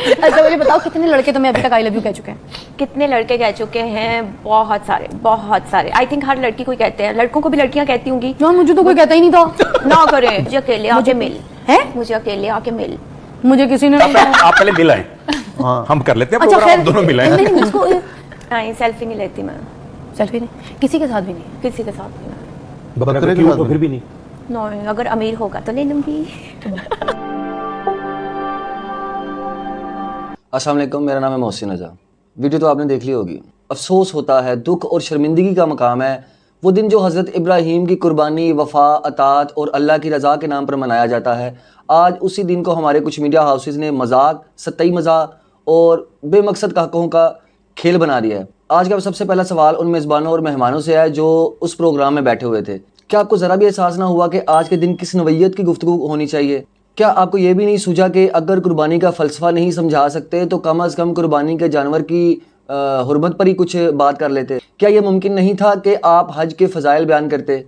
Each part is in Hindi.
अच्छा मुझे बताओ कितने लड़के तुम्हें अभी तक आई लव यू कह चुके हैं? कितने लड़के कह चुके हैं? बहुत सारे। आई थिंक हर लड़की को कहते हैं, लड़कों को भी लड़कियां कहती होंगी। यार मुझे तो कोई कहता ही नहीं था। ना करें, मुझे अकेले आके मिल है, मुझे अकेले आके मिल। मुझे किसी ने आप पहले मिल आए, हम कर लेते हैं अच्छा प्रोग्राम, दोनों मिल आए। नहीं मुझको नहीं, सेल्फी नहीं लेती मैं, सेल्फी नहीं, किसी के साथ भी नहीं। किसी के साथ नहीं। बकरे के साथ फिर भी नहीं। नहीं, अगर अमीर होगा तो ले लूंगी। अस्सलाम वालेकुम, मेरा नाम है मोहसिन रजा। वीडियो तो आपने देख ली होगी। अफसोस होता है, दुख और शर्मिंदगी का मकाम है वो दिन जो हज़रत इब्राहीम की कुर्बानी, वफ़ा, अतात और अल्लाह की रज़ा के नाम पर मनाया जाता है। आज उसी दिन को हमारे कुछ मीडिया हाउसेस ने मजाक, सतई मजाक और बेमकसद कहकों का खेल बना दिया है। आज का सबसे पहला सवाल उन मेज़बानों और मेहमानों से है जो उस प्रोग्राम में बैठे हुए थे। क्या आपको ज़रा भी एहसास ना हुआ कि आज के दिन किस नवैयत की गुफ्तगू होनी चाहिए? क्या आपको ये भी नहीं सूझा कि अगर कुर्बानी का फ़लसफ़ा नहीं समझा सकते तो कम अज़ कम कुर्बानी के जानवर की हुर्मत पर ही कुछ बात कर लेते? क्या ये मुमकिन नहीं था कि आप हज के फ़ज़ाइल बयान करते,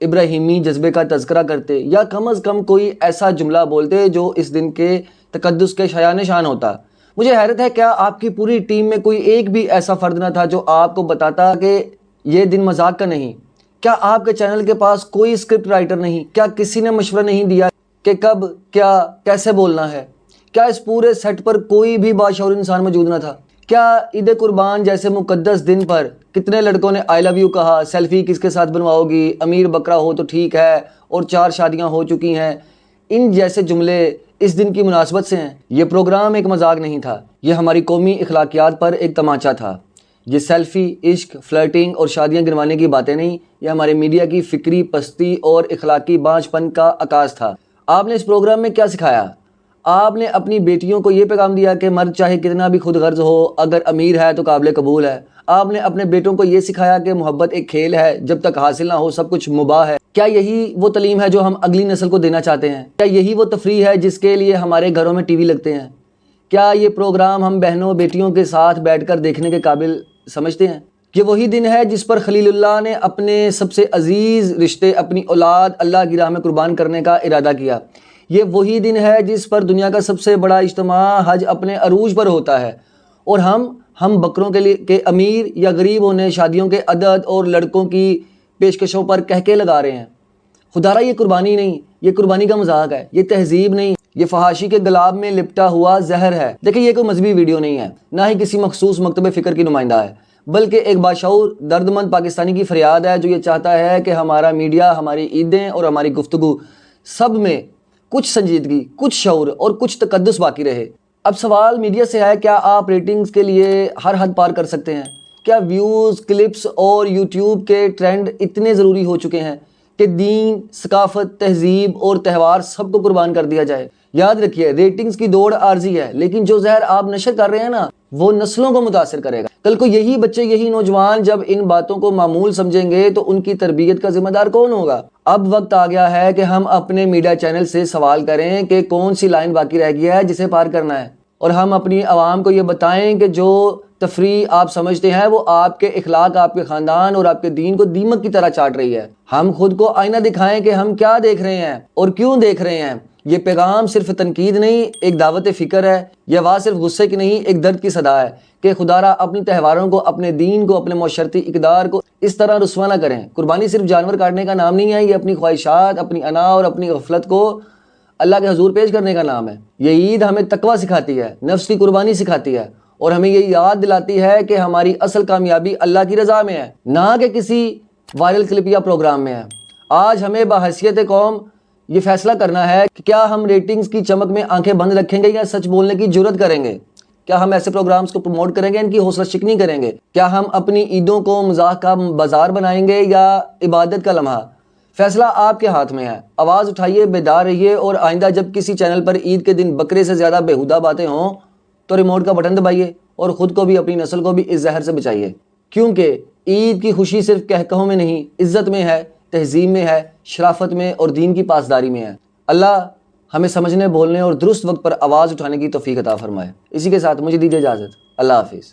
इब्राहीमी जज्बे का तज़किरा करते, या कम अज़ कम कोई ऐसा जुमला बोलते जो इस दिन के तक़द्दुस के शायान शान होता? मुझे हैरत है, क्या आपकी पूरी टीम में कोई एक भी ऐसा फ़र्द ना था जो आपको बताता कि ये दिन मजाक का नहीं? क्या आपके चैनल के पास कोई स्क्रिप्ट राइटर नहीं? क्या किसी ने मशवरा नहीं दिया कि कब, क्या, कैसे बोलना है? क्या इस पूरे सेट पर कोई भी बाशऊर इंसान मौजूद ना था? क्या ईद कुर्बान जैसे मुकद्दस दिन पर कितने लड़कों ने आई लव यू कहा, सेल्फी किसके साथ बनवाओगी, अमीर बकरा हो तो ठीक है और 4 शादियां हो चुकी हैं, इन जैसे जुमले इस दिन की मुनासबत से हैं? ये प्रोग्राम एक मजाक नहीं था, ये हमारी कौमी इखलाकियात पर एक तमाचा था। ये सेल्फी, इश्क, फ्लर्टिंग और शादियां गिनवाने की बातें नहीं, ये हमारे मीडिया की फिक्री पस्ती और इखलाकी बांझपन का आकाश था। आपने इस प्रोग्राम में क्या सिखाया? आपने अपनी बेटियों को ये पैगाम दिया कि मर्द चाहे कितना भी खुद गर्ज हो, अगर अमीर है तो काबिल कबूल है। आपने अपने बेटों को ये सिखाया कि मोहब्बत एक खेल है, जब तक हासिल ना हो सब कुछ मुबाह है। क्या यही वो तलीम है जो हम अगली नस्ल को देना चाहते हैं? क्या यही वो तफरी है जिसके लिए हमारे घरों में टीवी लगते हैं? क्या ये प्रोग्राम हम बहनों बेटियों के साथ बैठकर देखने के काबिल समझते हैं? ये वही दिन है जिस पर खलीलुल्लाह ने अपने सबसे अजीज़ रिश्ते, अपनी औलाद अल्लाह की राह में कुर्बान करने का इरादा किया। ये वही दिन है जिस पर दुनिया का सबसे बड़ा इज्तिमा हज अपने अरूज पर होता है और हम बकरों के लिए के अमीर या गरीब होने, शादियों के अदद और लड़कों की पेशकशों पर कहके लगा रहे हैं। खुदारा ये कुर्बानी नहीं, ये कुर्बानी का मजाक है, ये तहजीब नहीं, ये फहाशी के गुलाब में लिपटा हुआ जहर है। देखिए, ये कोई मजहबी वीडियो नहीं है, ना ही किसी मखसूस मकतबे फ़िक्र की नुमाइंदा है, बल्कि एक बाशऊर दर्दमंद पाकिस्तानी की फरियाद है जो ये चाहता है कि हमारा मीडिया, हमारी ईदें और हमारी गुफ्तगू सब में कुछ संजीदगी, कुछ शऊर और कुछ तकद्दुस बाकी रहे। अब सवाल मीडिया से है, क्या आप रेटिंग्स के लिए हर हद पार कर सकते हैं? क्या व्यूज़, क्लिप्स और यूट्यूब के ट्रेंड इतने ज़रूरी हो चुके हैं कि दीन, सकाफत, तहजीब और त्यौहार सबको कुर्बान कर दिया जाए? याद रखिए, रेटिंग्स की दौड़ आर्जी है, लेकिन जो जहर आप नशर कर रहे हैं ना, वो नस्लों को मुतासर करेगा। कल को यही बच्चे, यही नौजवान जब इन बातों को मामूल समझेंगे तो उनकी तरबियत का जिम्मेदार कौन होगा? अब वक्त आ गया है कि हम अपने मीडिया चैनल से सवाल करें कि कौन सी लाइन बाकी रह गई है जिसे पार करना है, और हम अपनी आवाम को ये बताएं कि जो तफरी आप समझते हैं वो आपके इखलाक, आपके ख़ानदान और आपके दीन को दीमक की तरह चाट रही है। हम खुद को आईना दिखाएं कि हम क्या देख रहे हैं और क्यों देख रहे हैं। ये पैगाम सिर्फ तनकीद नहीं, एक दावत फ़िक्र है। यह आवाज़ सिर्फ गुस्से की नहीं, एक दर्द की सदा है कि खुदारा अपनी त्यौहारों को, अपने दीन को, अपने मुशर्रती इक़दार को इस तरह रुस्वा ना करें। कुर्बानी सिर्फ जानवर काटने का नाम नहीं है, ये अपनी ख्वाहिशात, अपनी अना और अपनी गफलत को अल्लाह के हजूर पेश करने का नाम है। ये ईद हमें तकवा सिखाती है, नफ्स की कुर्बानी सिखाती है और हमें ये याद दिलाती है कि हमारी असल कामयाबी अल्लाह की रज़ा में है, ना कि किसी वायरल क्लिप या प्रोग्राम में है। आज हमें बहैसियत कौम ये फैसला करना है कि क्या हम रेटिंग्स की चमक में आंखें बंद रखेंगे या सच बोलने की जुर्रत करेंगे? क्या हम ऐसे प्रोग्राम्स को प्रमोट करेंगे, इनकी हौसला शिकनी करेंगे? क्या हम अपनी ईदों को मजाक का बाजार बनाएंगे या इबादत का लम्हा? फैसला आपके हाथ में है। आवाज़ उठाइए, बेदार रहिए और आइंदा जब किसी चैनल पर ईद के दिन बकरे से ज़्यादा बेहुदा बातें हों तो रिमोट का बटन दबाइए और ख़ुद को भी, अपनी नस्ल को भी इस जहर से बचाइए, क्योंकि ईद की खुशी सिर्फ कहकहों में नहीं, इज़्ज़त में है, तहजीब में है, शराफत में और दीन की पासदारी में है। अल्लाह हमें समझने, बोलने और दुरुस्त वक्त पर आवाज़ उठाने की तौफीक अता फरमाए। इसी के साथ मुझे दीजिए इजाज़त। अल्लाह हाफिज़।